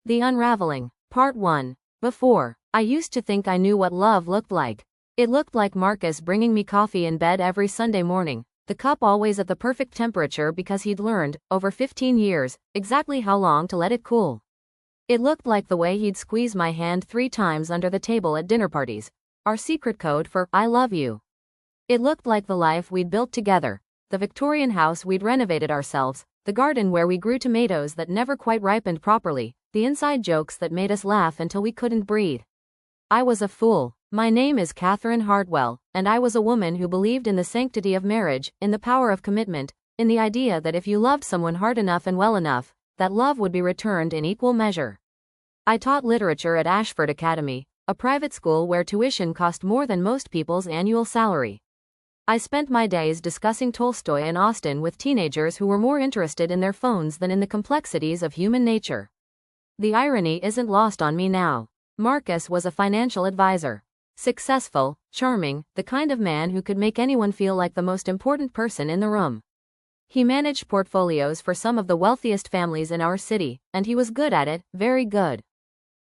The Unraveling. Part 1. Before, I used to think I knew what love looked like. It looked like Marcus bringing me coffee in bed every Sunday morning, the cup always at the perfect temperature because he'd learned, over 15 years, exactly how long to let it cool. It looked like the way he'd squeeze my hand 3 times under the table at dinner parties, our secret code for I love you. It looked like the life we'd built together, the Victorian house we'd renovated ourselves, the garden where we grew tomatoes that never quite ripened properly, the inside jokes that made us laugh until we couldn't breathe. I was a fool. My name is Catherine Hartwell, and I was a woman who believed in the sanctity of marriage, in the power of commitment, in the idea that if you loved someone hard enough and well enough, that love would be returned in equal measure. I taught literature at Ashford Academy, a private school where tuition cost more than most people's annual salary. I spent my days discussing Tolstoy and Austen with teenagers who were more interested in their phones than in the complexities of human nature. The irony isn't lost on me now. Marcus was a financial advisor. Successful, charming, the kind of man who could make anyone feel like the most important person in the room. He managed portfolios for some of the wealthiest families in our city, and he was good at it, very good.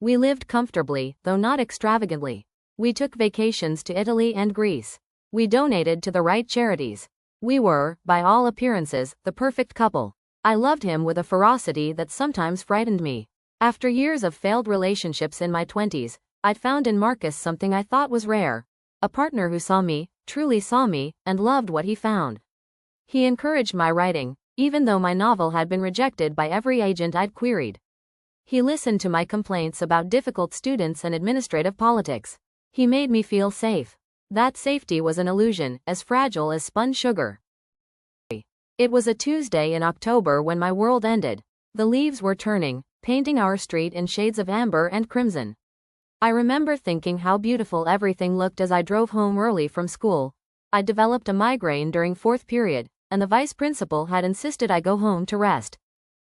We lived comfortably, though not extravagantly. We took vacations to Italy and Greece. We donated to the right charities. We were, by all appearances, the perfect couple. I loved him with a ferocity that sometimes frightened me. After years of failed relationships in my 20s, I'd found in Marcus something I thought was rare. A partner who saw me, truly saw me, and loved what he found. He encouraged my writing, even though my novel had been rejected by every agent I'd queried. He listened to my complaints about difficult students and administrative politics. He made me feel safe. That safety was an illusion, as fragile as spun sugar. It was a Tuesday in October when my world ended. The leaves were turning, painting our street in shades of amber and crimson. I remember thinking how beautiful everything looked as I drove home early from school. I'd developed a migraine during 4th period, and the vice principal had insisted I go home to rest.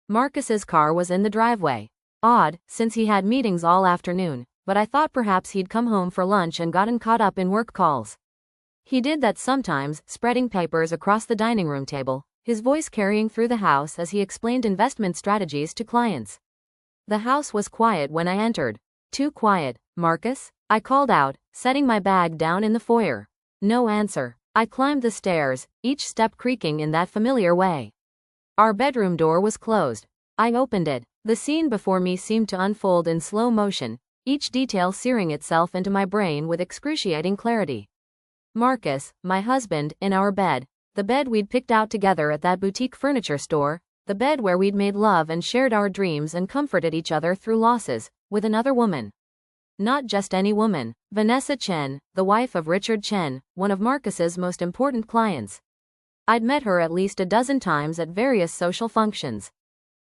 Marcus's car was in the driveway. Odd, since he had meetings all afternoon, but I thought perhaps he'd come home for lunch and gotten caught up in work calls. He did that sometimes, spreading papers across the dining room table, his voice carrying through the house as he explained investment strategies to clients. The house was quiet when I entered. Too quiet, Marcus? I called out, setting my bag down in the foyer. No answer. I climbed the stairs, each step creaking in that familiar way. Our bedroom door was closed. I opened it. The scene before me seemed to unfold in slow motion, each detail searing itself into my brain with excruciating clarity. Marcus, my husband, in our bed, the bed we'd picked out together at that boutique furniture store, the bed where we'd made love and shared our dreams and comforted each other through losses, with another woman. Not just any woman, Vanessa Chen, the wife of Richard Chen, one of Marcus's most important clients. I'd met her at least a dozen times at various social functions.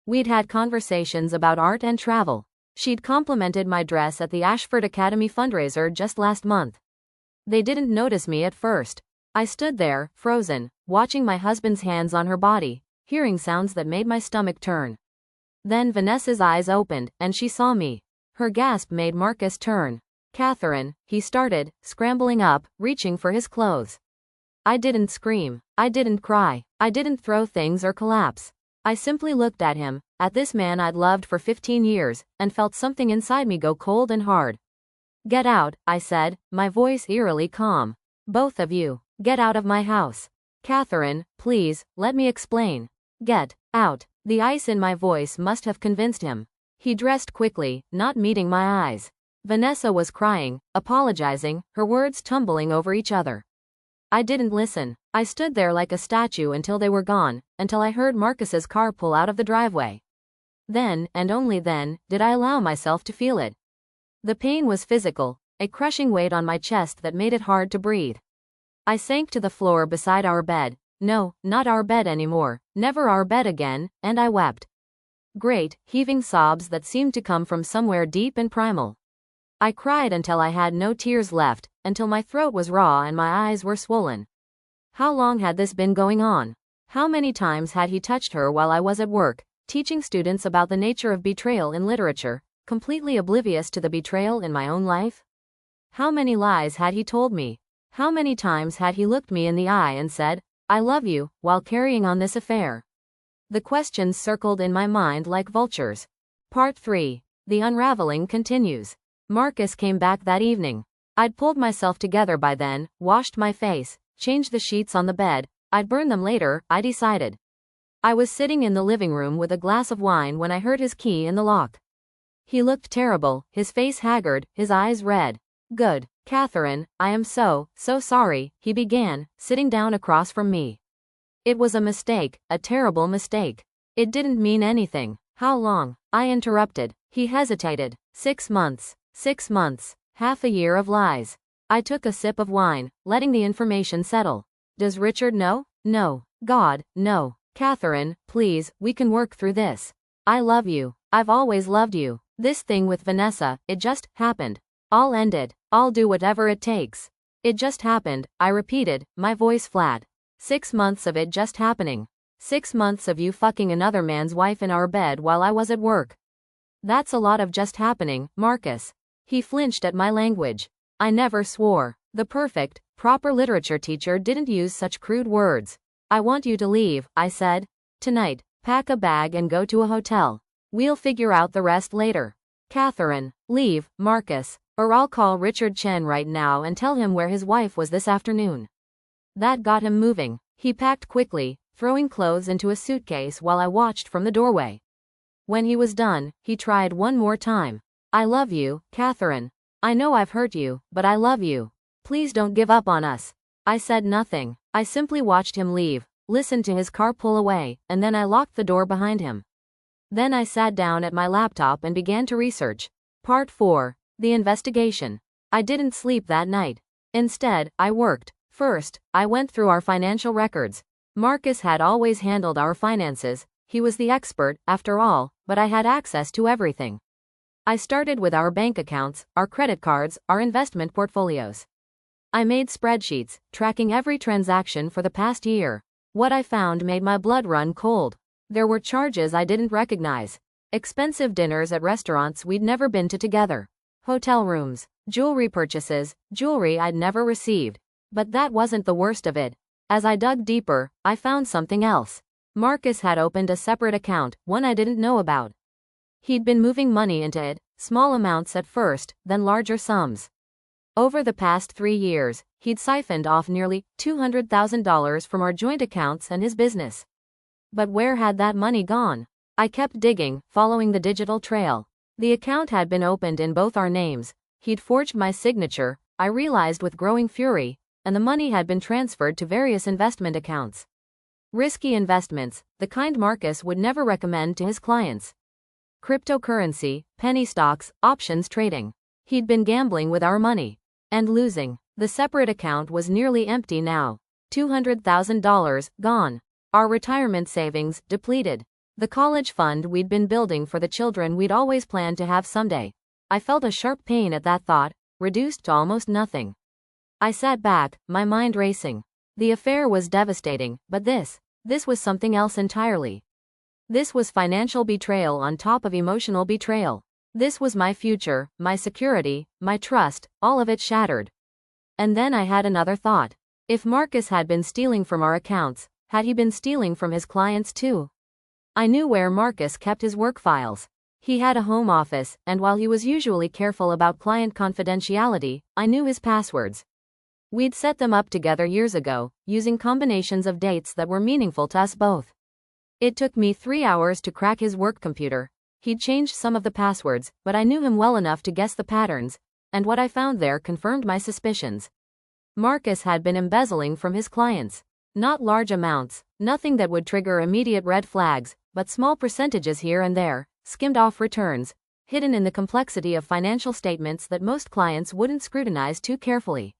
We'd had conversations about art and travel. She'd complimented my dress at the Ashford Academy fundraiser just last month. They didn't notice me at first. I stood there, frozen, watching my husband's hands on her body, hearing sounds that made my stomach turn. Then Vanessa's eyes opened, and she saw me. Her gasp made Marcus turn. "Catherine," he started, scrambling up, reaching for his clothes. I didn't scream. I didn't cry. I didn't throw things or collapse. I simply looked at him, at this man I'd loved for 15 years, and felt something inside me go cold and hard. "Get out," I said, my voice eerily calm. "Both of you. Get out of my house." "Catherine, please, let me explain." "Get out." The ice in my voice must have convinced him. He dressed quickly, not meeting my eyes. Vanessa was crying, apologizing, her words tumbling over each other. I didn't listen. I stood there like a statue until they were gone, until I heard Marcus's car pull out of the driveway. Then, and only then, did I allow myself to feel it. The pain was physical, a crushing weight on my chest that made it hard to breathe. I sank to the floor beside our bed. No, not our bed anymore, never our bed again, and I wept. Great, heaving sobs that seemed to come from somewhere deep and primal. I cried until I had no tears left, until my throat was raw and my eyes were swollen. How long had this been going on? How many times had he touched her while I was at work, teaching students about the nature of betrayal in literature, completely oblivious to the betrayal in my own life? How many lies had he told me? How many times had he looked me in the eye and said, "I love you," while carrying on this affair? The questions circled in my mind like vultures. Part 3. The unraveling continues. Marcus came back that evening. I'd pulled myself together by then, washed my face, changed the sheets on the bed. I'd burn them later, I decided. I was sitting in the living room with a glass of wine when I heard his key in the lock. He looked terrible, his face haggard, his eyes red. Good. Catherine, I am so sorry, he began, sitting down across from me. It was a mistake, a terrible mistake. It didn't mean anything. How long? I interrupted. He hesitated. 6 months. 6 months. Half a year of lies. I took a sip of wine, letting the information settle. Does Richard know? No. God, no. Catherine, please, we can work through this. I love you. I've always loved you. This thing with Vanessa, it just happened. I'll end it. I'll do whatever it takes. It just happened, I repeated, my voice flat. 6 months of it just happening. 6 months of you fucking another man's wife in our bed while I was at work. That's a lot of just happening, Marcus. He flinched at my language. I never swore. The perfect, proper literature teacher didn't use such crude words. I want you to leave, I said. Tonight, pack a bag and go to a hotel. We'll figure out the rest later. Catherine, leave, Marcus, or I'll call Richard Chen right now and tell him where his wife was this afternoon. That got him moving. He packed quickly, throwing clothes into a suitcase while I watched from the doorway. When he was done, he tried one more time. I love you, Catherine. I know I've hurt you, but I love you. Please don't give up on us. I said nothing. I simply watched him leave, listened to his car pull away, and then I locked the door behind him. Then I sat down at my laptop and began to research. Part 4. The investigation. I didn't sleep that night. Instead, I worked. First, I went through our financial records. Marcus had always handled our finances. He was the expert, after all, but I had access to everything. I started with our bank accounts, our credit cards, our investment portfolios. I made spreadsheets, tracking every transaction for the past year. What I found made my blood run cold. There were charges I didn't recognize. Expensive dinners at restaurants we'd never been to together. Hotel rooms, jewelry purchases, jewelry I'd never received. But that wasn't the worst of it. As I dug deeper, I found something else. Marcus had opened a separate account, one I didn't know about. He'd been moving money into it, small amounts at first, then larger sums. Over the past 3 years, he'd siphoned off nearly $200,000 from our joint accounts and his business. But where had that money gone? I kept digging, following the digital trail. The account had been opened in both our names. He'd forged my signature, I realized with growing fury, and the money had been transferred to various investment accounts. Risky investments, the kind Marcus would never recommend to his clients. Cryptocurrency, penny stocks, options trading. He'd been gambling with our money. And losing. The separate account was nearly empty now. $200,000 gone. Our retirement savings depleted. The college fund we'd been building for the children we'd always planned to have someday. I felt a sharp pain at that thought, reduced to almost nothing. I sat back, my mind racing. The affair was devastating, but this was something else entirely. This was financial betrayal on top of emotional betrayal. This was my future, my security, my trust, all of it shattered. And then I had another thought. If Marcus had been stealing from our accounts, had he been stealing from his clients too? I knew where Marcus kept his work files. He had a home office, and while he was usually careful about client confidentiality, I knew his passwords. We'd set them up together years ago, using combinations of dates that were meaningful to us both. It took me 3 hours to crack his work computer. He'd changed some of the passwords, but I knew him well enough to guess the patterns, and what I found there confirmed my suspicions. Marcus had been embezzling from his clients. Not large amounts, nothing that would trigger immediate red flags, but small percentages here and there, skimmed off returns, hidden in the complexity of financial statements that most clients wouldn't scrutinize too carefully.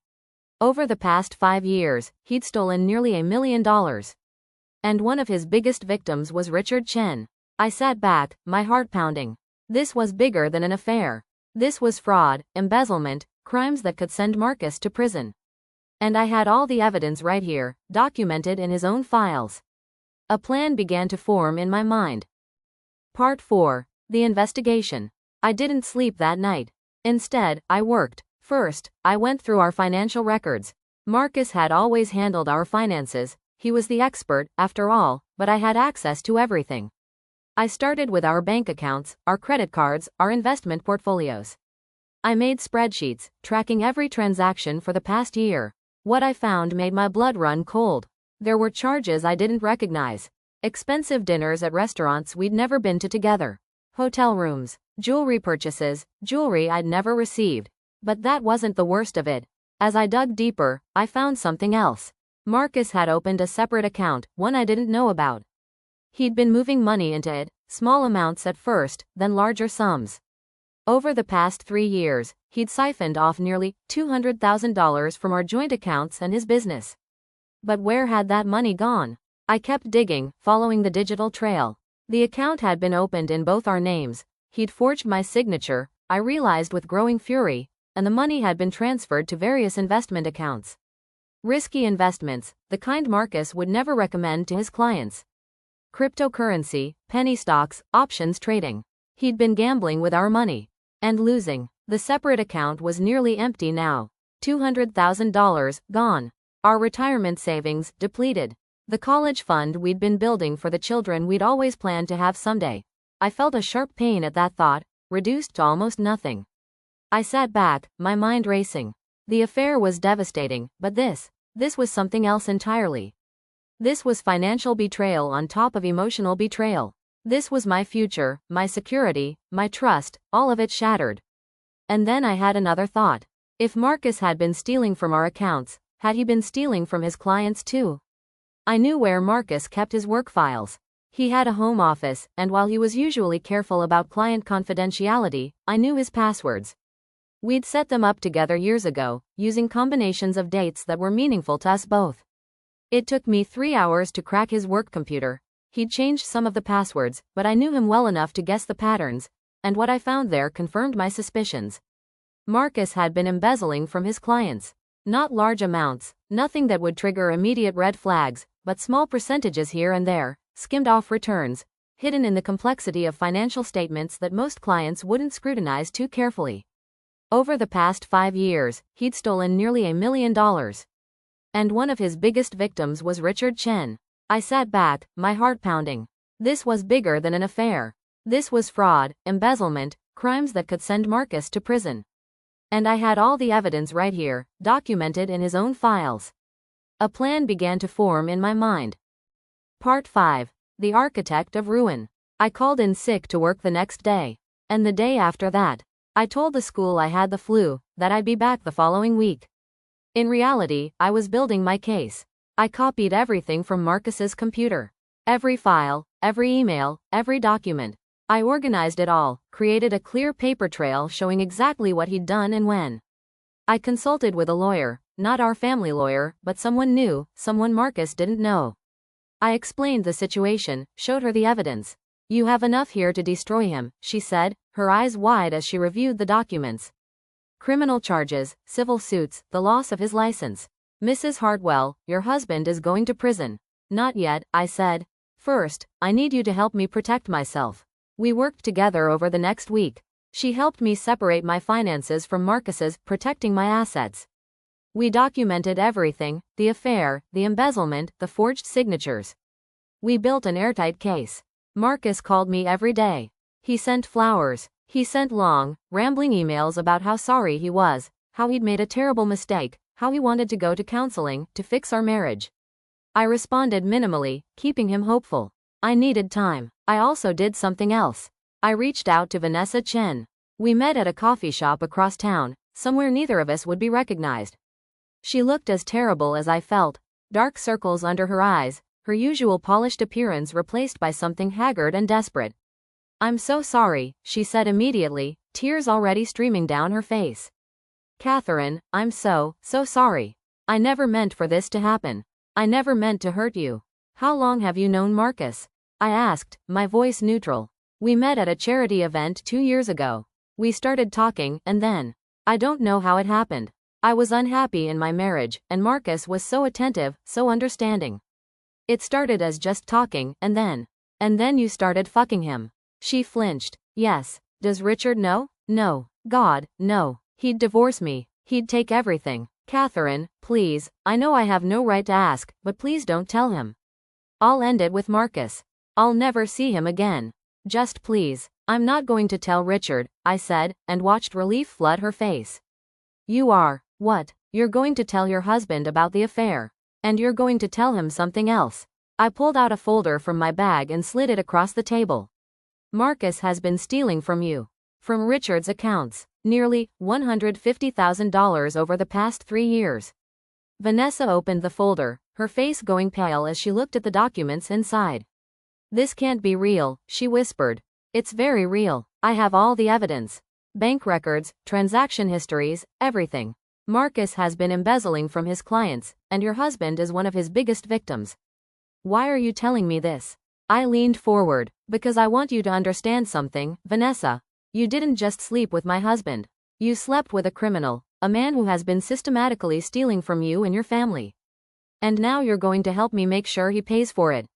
Over the past 5 years, he'd stolen nearly $1 million. And one of his biggest victims was Richard Chen. I sat back, my heart pounding. This was bigger than an affair. This was fraud, embezzlement, crimes that could send Marcus to prison. And I had all the evidence right here, documented in his own files. A plan began to form in my mind. Part 4. The investigation. I didn't sleep that night. Instead, I worked. First, I went through our financial records. Marcus had always handled our finances. He was the expert, after all, but I had access to everything. I started with our bank accounts, our credit cards, our investment portfolios. I made spreadsheets, tracking every transaction for the past year. What I found made my blood run cold. There were charges I didn't recognize. Expensive dinners at restaurants we'd never been to together. Hotel rooms, jewelry purchases, jewelry I'd never received. But that wasn't the worst of it. As I dug deeper, I found something else. Marcus had opened a separate account, one I didn't know about. He'd been moving money into it, small amounts at first, then larger sums. Over the past 3 years, he'd siphoned off nearly $200,000 from our joint accounts and his business. But where had that money gone? I kept digging, following the digital trail. The account had been opened in both our names. He'd forged my signature, I realized with growing fury, and the money had been transferred to various investment accounts. Risky investments, the kind Marcus would never recommend to his clients. Cryptocurrency, penny stocks, options trading. He'd been gambling with our money. And losing. The separate account was nearly empty now. $200,000 gone. Our retirement savings depleted. The college fund we'd been building for the children we'd always planned to have someday. I felt a sharp pain at that thought, reduced to almost nothing. I sat back, my mind racing. The affair was devastating, but this was something else entirely. This was financial betrayal on top of emotional betrayal. This was my future, my security, my trust, all of it shattered. And then I had another thought. If Marcus had been stealing from our accounts, had he been stealing from his clients too? I knew where Marcus kept his work files. He had a home office, and while he was usually careful about client confidentiality, I knew his passwords. We'd set them up together years ago, using combinations of dates that were meaningful to us both. It took me 3 hours to crack his work computer. He'd changed some of the passwords, but I knew him well enough to guess the patterns, and what I found there confirmed my suspicions. Marcus had been embezzling from his clients. Not large amounts, nothing that would trigger immediate red flags, but small percentages here and there, skimmed off returns, hidden in the complexity of financial statements that most clients wouldn't scrutinize too carefully. Over the past 5 years, he'd stolen nearly $1 million. And one of his biggest victims was Richard Chen. I sat back, my heart pounding. This was bigger than an affair. This was fraud, embezzlement, crimes that could send Marcus to prison. And I had all the evidence right here, documented in his own files. A plan began to form in my mind. Part 5. The Architect of Ruin. I called in sick to work the next day. And the day after that. I told the school I had the flu, that I'd be back the following week. In reality, I was building my case. I copied everything from Marcus's computer. Every file, every email, every document. I organized it all, created a clear paper trail showing exactly what he'd done and when. I consulted with a lawyer, not our family lawyer, but someone new, someone Marcus didn't know. I explained the situation, showed her the evidence. You have enough here to destroy him, she said, her eyes wide as she reviewed the documents. Criminal charges, civil suits, the loss of his license. Mrs. Hartwell, your husband is going to prison. Not yet, I said. First, I need you to help me protect myself. We worked together over the next week. She helped me separate my finances from Marcus's, protecting my assets. We documented everything, the affair, the embezzlement, the forged signatures. We built an airtight case. Marcus called me every day. He sent flowers. He sent long, rambling emails about how sorry he was, how he'd made a terrible mistake, how he wanted to go to counseling to fix our marriage. I responded minimally, keeping him hopeful. I needed time. I also did something else. I reached out to Vanessa Chen. We met at a coffee shop across town, somewhere neither of us would be recognized. She looked as terrible as I felt, dark circles under her eyes, her usual polished appearance replaced by something haggard and desperate. I'm so sorry, she said immediately, tears already streaming down her face. Catherine, I'm so sorry. I never meant for this to happen. I never meant to hurt you. How long have you known Marcus? I asked, my voice neutral. We met at a charity event 2 years ago. We started talking, and then. I don't know how it happened. I was unhappy in my marriage, and Marcus was so attentive, so understanding. It started as just talking, and then you started fucking him. She flinched. Yes. Does Richard know? No. God, no. He'd divorce me. He'd take everything. Catherine, please, I know I have no right to ask, but please don't tell him. I'll end it with Marcus. I'll never see him again. Just please. I'm not going to tell Richard, I said, and watched relief flood her face. You are. What? You're going to tell your husband about the affair. And you're going to tell him something else. I pulled out a folder from my bag and slid it across the table. Marcus has been stealing from you. From Richard's accounts. Nearly $150,000 over the past 3 years. Vanessa opened the folder, her face going pale as she looked at the documents inside. This can't be real, she whispered. It's very real. I have all the evidence. Bank records, transaction histories, everything. Marcus has been embezzling from his clients, and your husband is one of his biggest victims. Why are you telling me this? I leaned forward. Because I want you to understand something, Vanessa. You didn't just sleep with my husband. You slept with a criminal, a man who has been systematically stealing from you and your family. And now you're going to help me make sure he pays for it.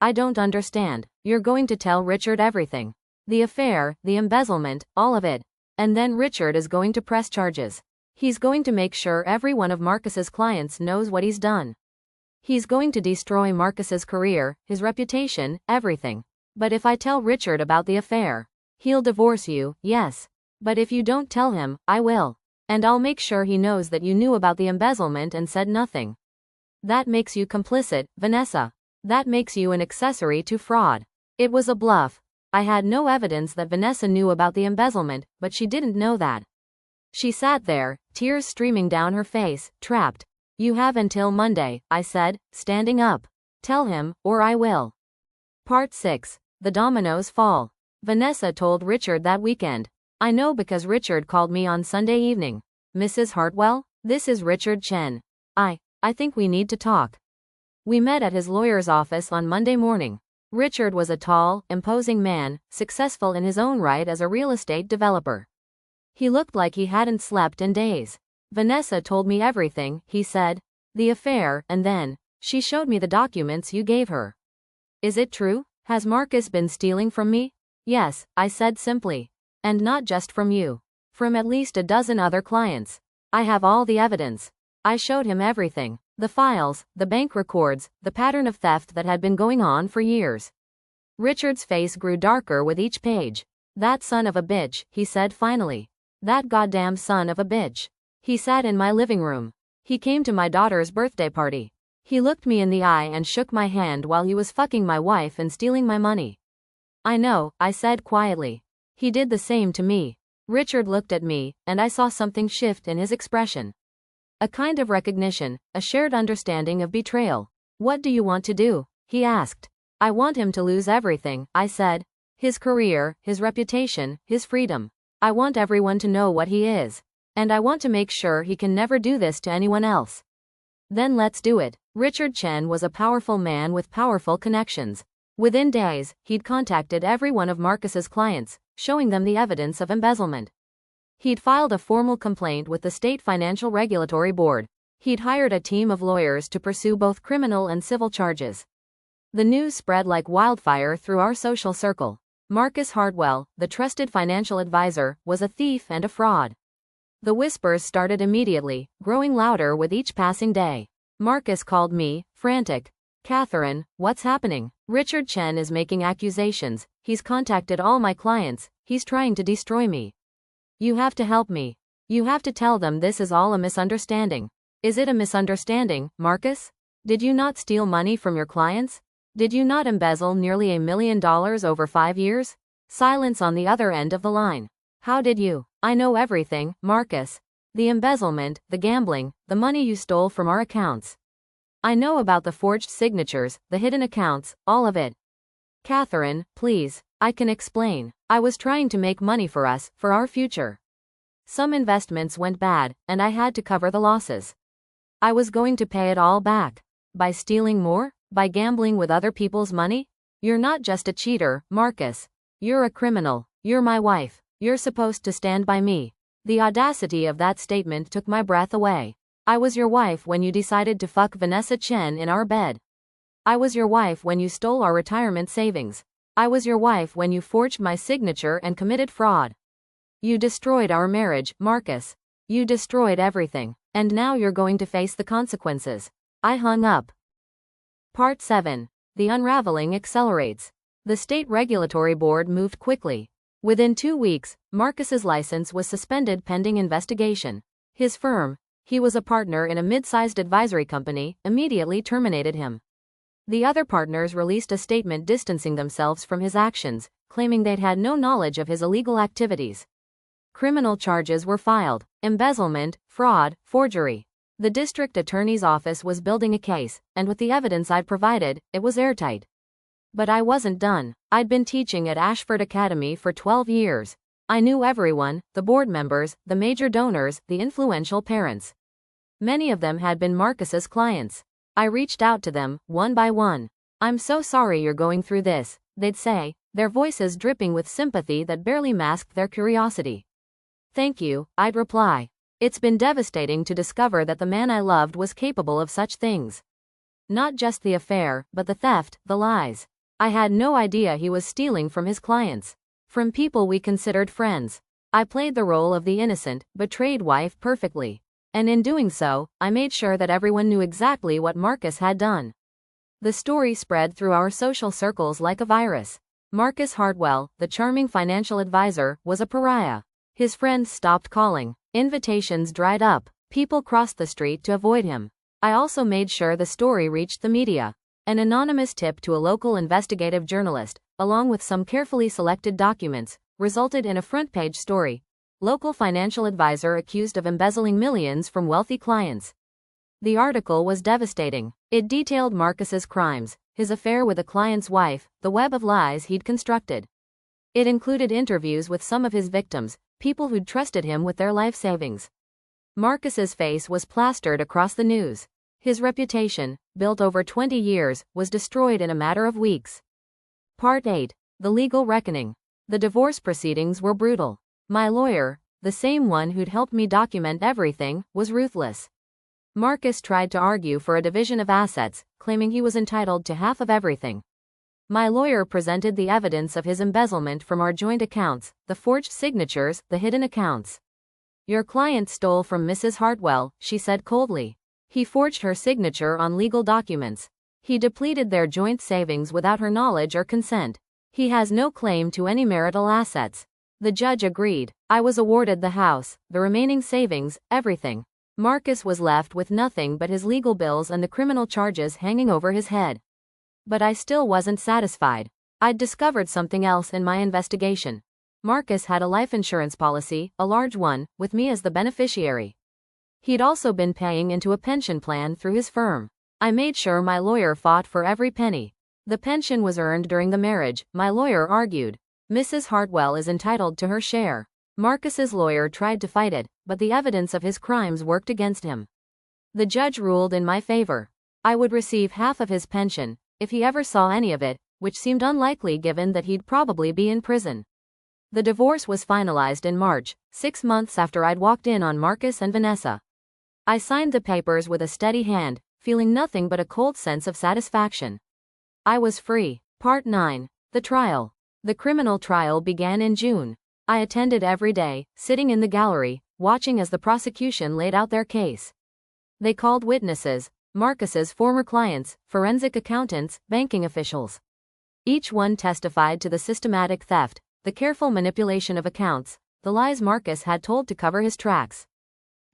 I don't understand. You're going to tell Richard everything. The affair, the embezzlement, all of it. And then Richard is going to press charges. He's going to make sure every one of Marcus's clients knows what he's done. He's going to destroy Marcus's career, his reputation, everything. But if I tell Richard about the affair, he'll divorce you, yes. But if you don't tell him, I will. And I'll make sure he knows that you knew about the embezzlement and said nothing. That makes you complicit, Vanessa. That makes you an accessory to fraud. It was a bluff. I had no evidence that Vanessa knew about the embezzlement, but she didn't know that. She sat there, tears streaming down her face, trapped. You have until Monday, I said, standing up. Tell him, or I will. Part 6. The Dominoes Fall. Vanessa told Richard that weekend. I know because Richard called me on Sunday evening. Mrs. Hartwell, this is Richard Chen. I think we need to talk. We met at his lawyer's office on Monday morning. Richard was a tall, imposing man, successful in his own right as a real estate developer. He looked like he hadn't slept in days. Vanessa told me everything, he said. The affair, and then, she showed me the documents you gave her. Is it true? Has Marcus been stealing from me? Yes, I said simply. And not just from you. From at least a dozen other clients. I have all the evidence. I showed him everything. The files, the bank records, the pattern of theft that had been going on for years. Richard's face grew darker with each page. That son of a bitch, he said finally. That goddamn son of a bitch. He sat in my living room. He came to my daughter's birthday party. He looked me in the eye and shook my hand while he was fucking my wife and stealing my money. I know, I said quietly. He did the same to me. Richard looked at me, and I saw something shift in his expression. A kind of recognition, a shared understanding of betrayal. What do you want to do? He asked. I want him to lose everything, I said. His career, his reputation, his freedom. I want everyone to know what he is. And I want to make sure he can never do this to anyone else. Then let's do it. Richard Chen was a powerful man with powerful connections. Within days, he'd contacted every one of Marcus's clients, showing them the evidence of embezzlement. He'd filed a formal complaint with the State Financial Regulatory Board. He'd hired a team of lawyers to pursue both criminal and civil charges. The news spread like wildfire through our social circle. Marcus Hartwell, the trusted financial advisor, was a thief and a fraud. The whispers started immediately, growing louder with each passing day. Marcus called me, frantic. Catherine, what's happening? Richard Chen is making accusations. He's contacted all my clients. He's trying to destroy me. You have to help me. You have to tell them this is all a misunderstanding. Is it a misunderstanding, Marcus? Did you not steal money from your clients? Did you not embezzle nearly $1 million over 5 years? Silence on the other end of the line. How did you? I know everything, Marcus. The embezzlement, the gambling, the money you stole from our accounts. I know about the forged signatures, the hidden accounts, all of it. Catherine, please. I can explain. I was trying to make money for us, for our future. Some investments went bad, and I had to cover the losses. I was going to pay it all back. By stealing more? By gambling with other people's money? You're not just a cheater, Marcus. You're a criminal. You're my wife. You're supposed to stand by me. The audacity of that statement took my breath away. I was your wife when you decided to fuck Vanessa Chen in our bed. I was your wife when you stole our retirement savings. I was your wife when you forged my signature and committed fraud. You destroyed our marriage, Marcus. You destroyed everything. And now you're going to face the consequences. I hung up. Part 7. The Unraveling accelerates. The state regulatory board moved quickly. Within 2 weeks, Marcus's license was suspended pending investigation. His firm, he was a partner in a mid-sized advisory company, immediately terminated him. The other partners released a statement distancing themselves from his actions, claiming they'd had no knowledge of his illegal activities. Criminal charges were filed: embezzlement, fraud, forgery. The district attorney's office was building a case, and with the evidence I'd provided, it was airtight. But I wasn't done. I'd been teaching at Ashford Academy for 12 years. I knew everyone, the board members, the major donors, the influential parents. Many of them had been Marcus's clients. I reached out to them, one by one. "I'm so sorry you're going through this," they'd say, their voices dripping with sympathy that barely masked their curiosity. "Thank you," I'd reply. "It's been devastating to discover that the man I loved was capable of such things. Not just the affair, but the theft, the lies. I had no idea he was stealing from his clients. From people we considered friends. I played the role of the innocent, betrayed wife perfectly. And in doing so, I made sure that everyone knew exactly what Marcus had done." The story spread through our social circles like a virus. Marcus Hartwell, the charming financial advisor, was a pariah. His friends stopped calling. Invitations dried up. People crossed the street to avoid him. I also made sure the story reached the media. An anonymous tip to a local investigative journalist, along with some carefully selected documents, resulted in a front-page story. Local financial advisor accused of embezzling millions from wealthy clients. The article was devastating. It detailed Marcus's crimes, his affair with a client's wife, the web of lies he'd constructed. It included interviews with some of his victims, people who'd trusted him with their life savings. Marcus's face was plastered across the news. His reputation, built over 20 years, was destroyed in a matter of weeks. Part 8. The Legal Reckoning. The divorce proceedings were brutal. My lawyer, the same one who'd helped me document everything, was ruthless. Marcus tried to argue for a division of assets, claiming he was entitled to half of everything. My lawyer presented the evidence of his embezzlement from our joint accounts, the forged signatures, the hidden accounts. "Your client stole from Mrs. Hartwell," she said coldly. "He forged her signature on legal documents. He depleted their joint savings without her knowledge or consent. He has no claim to any marital assets." The judge agreed. I was awarded the house, the remaining savings, everything. Marcus was left with nothing but his legal bills and the criminal charges hanging over his head. But I still wasn't satisfied. I'd discovered something else in my investigation. Marcus had a life insurance policy, a large one, with me as the beneficiary. He'd also been paying into a pension plan through his firm. I made sure my lawyer fought for every penny. The pension was earned during the marriage, my lawyer argued. Mrs. Hartwell is entitled to her share. Marcus's lawyer tried to fight it, but the evidence of his crimes worked against him. The judge ruled in my favor. I would receive half of his pension, if he ever saw any of it, which seemed unlikely given that he'd probably be in prison. The divorce was finalized in March, 6 months after I'd walked in on Marcus and Vanessa. I signed the papers with a steady hand, feeling nothing but a cold sense of satisfaction. I was free. Part 9. The Trial. The criminal trial began in June. I attended every day, sitting in the gallery, watching as the prosecution laid out their case. They called witnesses, Marcus's former clients, forensic accountants, banking officials. Each one testified to the systematic theft, the careful manipulation of accounts, the lies Marcus had told to cover his tracks.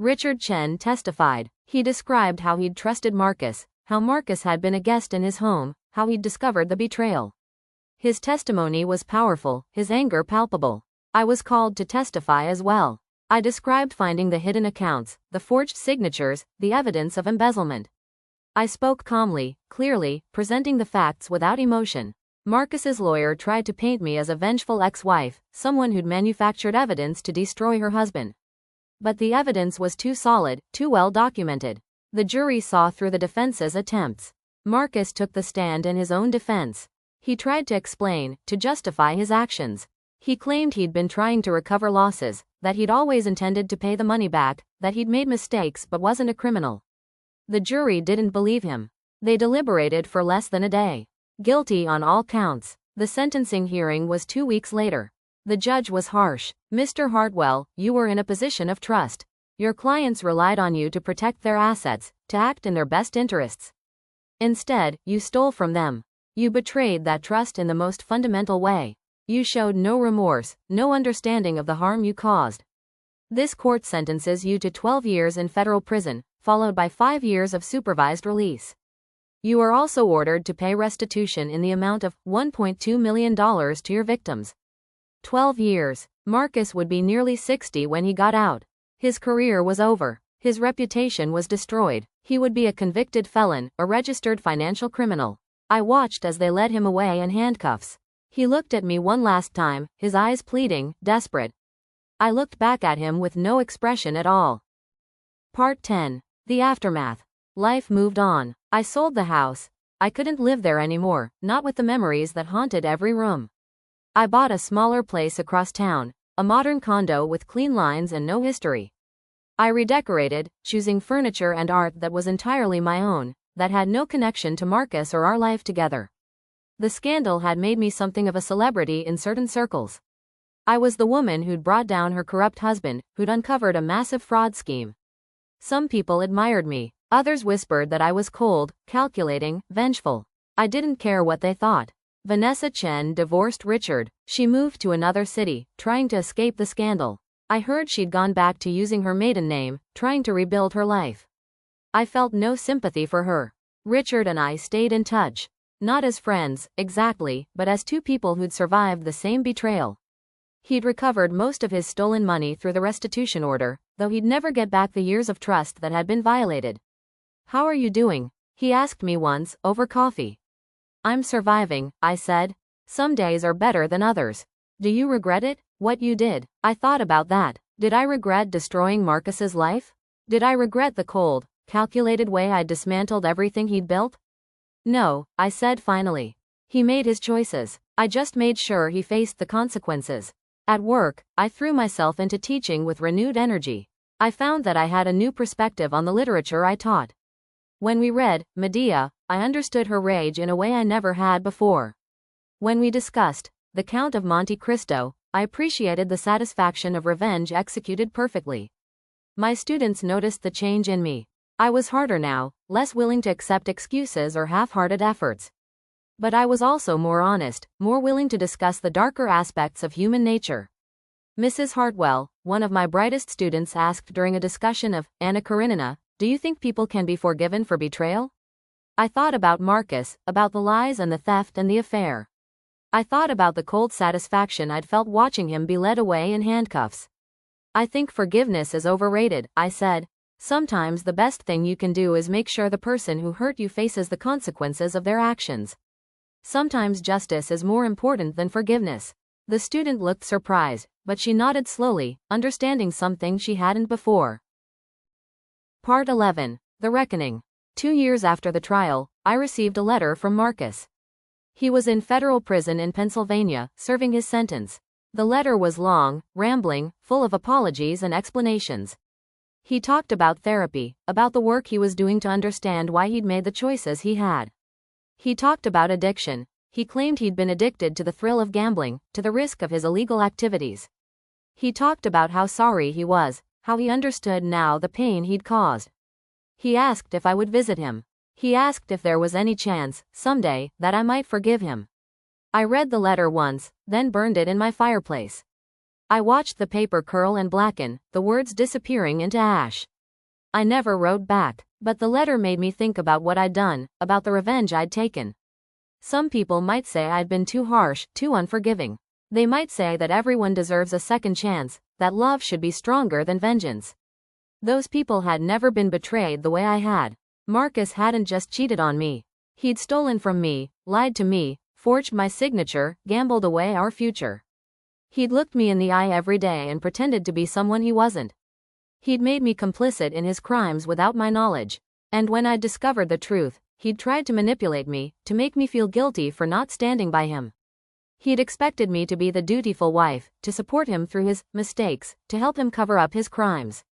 Richard Chen testified. He described how he'd trusted Marcus, how Marcus had been a guest in his home, how he'd discovered the betrayal. His testimony was powerful, his anger palpable. I was called to testify as well. I described finding the hidden accounts, the forged signatures, the evidence of embezzlement. I spoke calmly, clearly, presenting the facts without emotion. Marcus's lawyer tried to paint me as a vengeful ex-wife, someone who'd manufactured evidence to destroy her husband. But the evidence was too solid, too well documented. The jury saw through the defense's attempts. Marcus took the stand in his own defense. He tried to explain, to justify his actions. He claimed he'd been trying to recover losses, that he'd always intended to pay the money back, that he'd made mistakes but wasn't a criminal. The jury didn't believe him. They deliberated for less than a day. Guilty on all counts. The sentencing hearing was 2 weeks later. The judge was harsh. "Mr. Hartwell, you were in a position of trust. Your clients relied on you to protect their assets, to act in their best interests. Instead, you stole from them. You betrayed that trust in the most fundamental way. You showed no remorse, no understanding of the harm you caused. This court sentences you to 12 years in federal prison, followed by 5 years of supervised release. You are also ordered to pay restitution in the amount of $1.2 million to your victims. 12 years. Marcus would be nearly 60 when he got out. His career was over. His reputation was destroyed. He would be a convicted felon, a registered financial criminal. I watched as they led him away in handcuffs. He looked at me one last time, his eyes pleading, desperate. I looked back at him with no expression at all. Part 10. The aftermath. Life moved on. I sold the house. I couldn't live there anymore, not with the memories that haunted every room. I bought a smaller place across town, a modern condo with clean lines and no history. I redecorated, choosing furniture and art that was entirely my own, that had no connection to Marcus or our life together. The scandal had made me something of a celebrity in certain circles. I was the woman who'd brought down her corrupt husband, who'd uncovered a massive fraud scheme. Some people admired me, others whispered that I was cold, calculating, vengeful. I didn't care what they thought. Vanessa Chen divorced Richard. She moved to another city, trying to escape the scandal. I heard she'd gone back to using her maiden name, trying to rebuild her life. I felt no sympathy for her. Richard and I stayed in touch. Not as friends, exactly, but as two people who'd survived the same betrayal. He'd recovered most of his stolen money through the restitution order, though he'd never get back the years of trust that had been violated. "How are you doing?" he asked me once, over coffee. "I'm surviving," I said. "Some days are better than others." "Do you regret it? What you did?" I thought about that. Did I regret destroying Marcus's life? Did I regret the cold, calculated way I'd dismantled everything he'd built? No, I said finally. He made his choices. I just made sure he faced the consequences. At work, I threw myself into teaching with renewed energy. I found that I had a new perspective on the literature I taught. When we read Medea, I understood her rage in a way I never had before. When we discussed The Count of Monte Cristo, I appreciated the satisfaction of revenge executed perfectly. My students noticed the change in me. I was harder now, less willing to accept excuses or half-hearted efforts. But I was also more honest, more willing to discuss the darker aspects of human nature. Mrs. Hartwell, one of my brightest students, asked during a discussion of Anna Karenina, "Do you think people can be forgiven for betrayal?" I thought about Marcus, about the lies and the theft and the affair. I thought about the cold satisfaction I'd felt watching him be led away in handcuffs. "I think forgiveness is overrated," I said. "Sometimes the best thing you can do is make sure the person who hurt you faces the consequences of their actions. Sometimes justice is more important than forgiveness." The student looked surprised, but she nodded slowly, understanding something she hadn't before. Part 11. The Reckoning. 2 years after the trial, I received a letter from Marcus. He was in federal prison in Pennsylvania, serving his sentence. The letter was long, rambling, full of apologies and explanations. He talked about therapy, about the work he was doing to understand why he'd made the choices he had. He talked about addiction. He claimed he'd been addicted to the thrill of gambling, to the risk of his illegal activities. He talked about how sorry he was, how he understood now the pain he'd caused. He asked if I would visit him. He asked if there was any chance, someday, that I might forgive him. I read the letter once, then burned it in my fireplace. I watched the paper curl and blacken, the words disappearing into ash. I never wrote back, but the letter made me think about what I'd done, about the revenge I'd taken. Some people might say I'd been too harsh, too unforgiving. They might say that everyone deserves a second chance, that love should be stronger than vengeance. Those people had never been betrayed the way I had. Marcus hadn't just cheated on me. He'd stolen from me, lied to me, forged my signature, gambled away our future. He'd looked me in the eye every day and pretended to be someone he wasn't. He'd made me complicit in his crimes without my knowledge. And when I'd discovered the truth, he'd tried to manipulate me, to make me feel guilty for not standing by him. He'd expected me to be the dutiful wife, to support him through his mistakes, to help him cover up his crimes.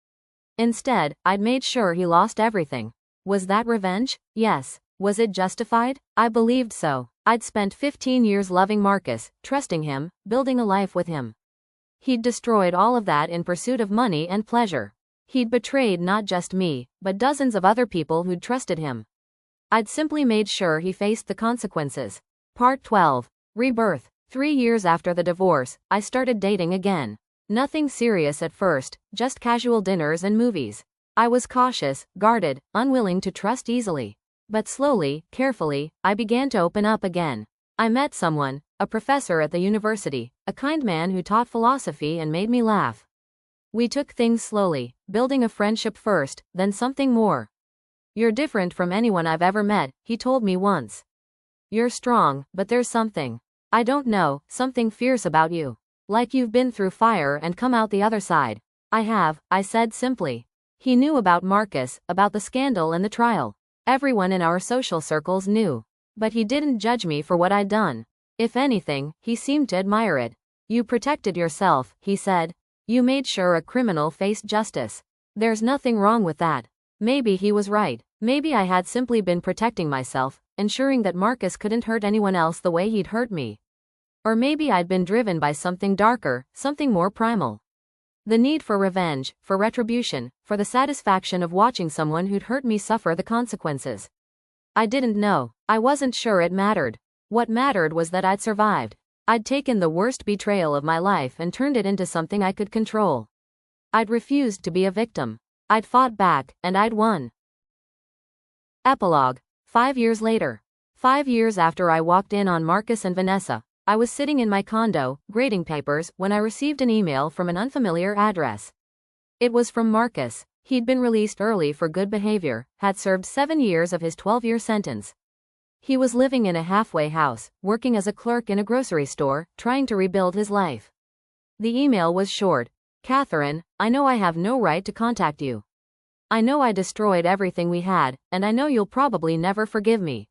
Instead, I'd made sure he lost everything. Was that revenge? Yes. Was it justified? I believed so. I'd spent 15 years loving Marcus, trusting him, building a life with him. He'd destroyed all of that in pursuit of money and pleasure. He'd betrayed not just me, but dozens of other people who'd trusted him. I'd simply made sure he faced the consequences. Part 12. Rebirth. 3 years after the divorce, I started dating again. Nothing serious at first, just casual dinners and movies. I was cautious, guarded, unwilling to trust easily. But slowly, carefully, I began to open up again. I met someone, a professor at the university, a kind man who taught philosophy and made me laugh. We took things slowly, building a friendship first, then something more. "You're different from anyone I've ever met," he told me once. "You're strong, but there's something. I don't know, something fierce about you. Like you've been through fire and come out the other side." "I have," I said simply. He knew about Marcus, about the scandal and the trial. Everyone in our social circles knew. But he didn't judge me for what I'd done. If anything, he seemed to admire it. "You protected yourself," he said. "You made sure a criminal faced justice. There's nothing wrong with that." Maybe he was right. Maybe I had simply been protecting myself, ensuring that Marcus couldn't hurt anyone else the way he'd hurt me. Or maybe I'd been driven by something darker, something more primal. The need for revenge, for retribution, for the satisfaction of watching someone who'd hurt me suffer the consequences. I didn't know. I wasn't sure it mattered. What mattered was that I'd survived. I'd taken the worst betrayal of my life and turned it into something I could control. I'd refused to be a victim. I'd fought back, and I'd won. Epilogue. 5 years later. 5 years after I walked in on Marcus and Vanessa, I was sitting in my condo, grading papers, when I received an email from an unfamiliar address. It was from Marcus. He'd been released early for good behavior, had served 7 years of his 12-year sentence. He was living in a halfway house, working as a clerk in a grocery store, trying to rebuild his life. The email was short. "Catherine, I know I have no right to contact you. I know I destroyed everything we had, and I know you'll probably never forgive me.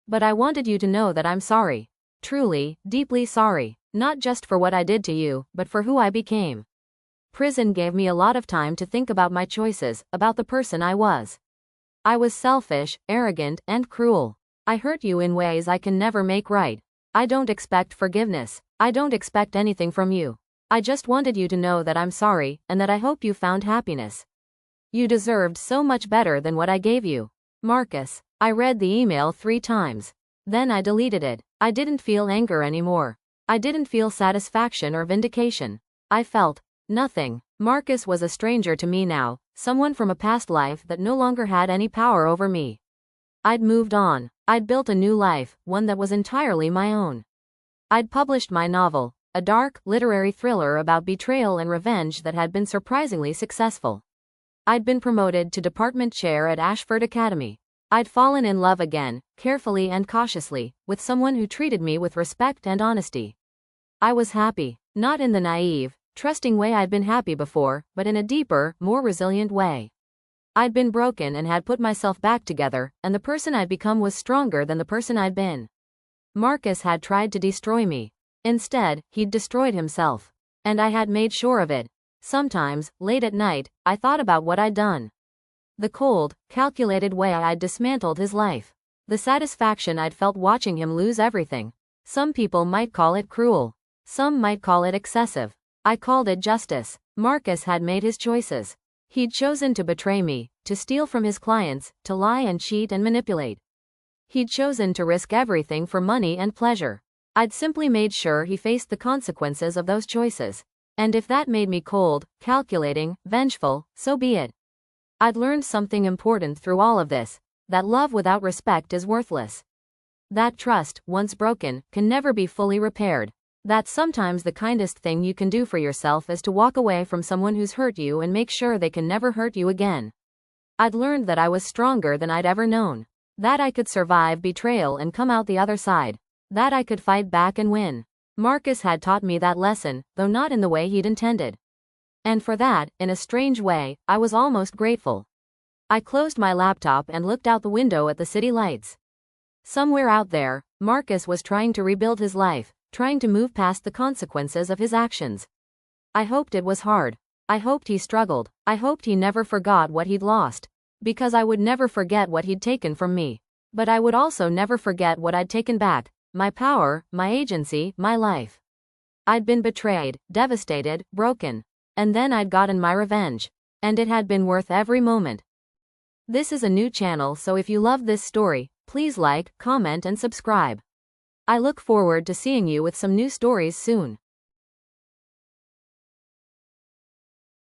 But I wanted you to know that I'm sorry. Truly, deeply sorry. Not just for what I did to you, but for who I became. Prison gave me a lot of time to think about my choices, about the person I was. I was selfish, arrogant, and cruel. I hurt you in ways I can never make right. I don't expect forgiveness. I don't expect anything from you. I just wanted you to know that I'm sorry, and that I hope you found happiness. You deserved so much better than what I gave you. Marcus." I read the email 3 times. Then I deleted it. I didn't feel anger anymore. I didn't feel satisfaction or vindication. I felt nothing. Marcus was a stranger to me now, someone from a past life that no longer had any power over me. I'd moved on. I'd built a new life, one that was entirely my own. I'd published my novel, a dark, literary thriller about betrayal and revenge that had been surprisingly successful. I'd been promoted to department chair at Ashford Academy. I'd fallen in love again, carefully and cautiously, with someone who treated me with respect and honesty. I was happy, not in the naive, trusting way I'd been happy before, but in a deeper, more resilient way. I'd been broken and had put myself back together, and the person I'd become was stronger than the person I'd been. Marcus had tried to destroy me. Instead, he'd destroyed himself. And I had made sure of it. Sometimes, late at night, I thought about what I'd done. The cold, calculated way I'd dismantled his life. The satisfaction I'd felt watching him lose everything. Some people might call it cruel. Some might call it excessive. I called it justice. Marcus had made his choices. He'd chosen to betray me, to steal from his clients, to lie and cheat and manipulate. He'd chosen to risk everything for money and pleasure. I'd simply made sure he faced the consequences of those choices. And if that made me cold, calculating, vengeful, so be it. I'd learned something important through all of this, that love without respect is worthless. That trust, once broken, can never be fully repaired. That sometimes the kindest thing you can do for yourself is to walk away from someone who's hurt you and make sure they can never hurt you again. I'd learned that I was stronger than I'd ever known. That I could survive betrayal and come out the other side. That I could fight back and win. Marcus had taught me that lesson, though not in the way he'd intended. And for that, in a strange way, I was almost grateful. I closed my laptop and looked out the window at the city lights. Somewhere out there, Marcus was trying to rebuild his life, trying to move past the consequences of his actions. I hoped it was hard. I hoped he struggled. I hoped he never forgot what he'd lost. Because I would never forget what he'd taken from me. But I would also never forget what I'd taken back. My power, my agency, my life. I'd been betrayed, devastated, broken. And then I'd gotten my revenge. And it had been worth every moment. This is a new channel, so if you love this story, please like, comment and subscribe. I look forward to seeing you with some new stories soon.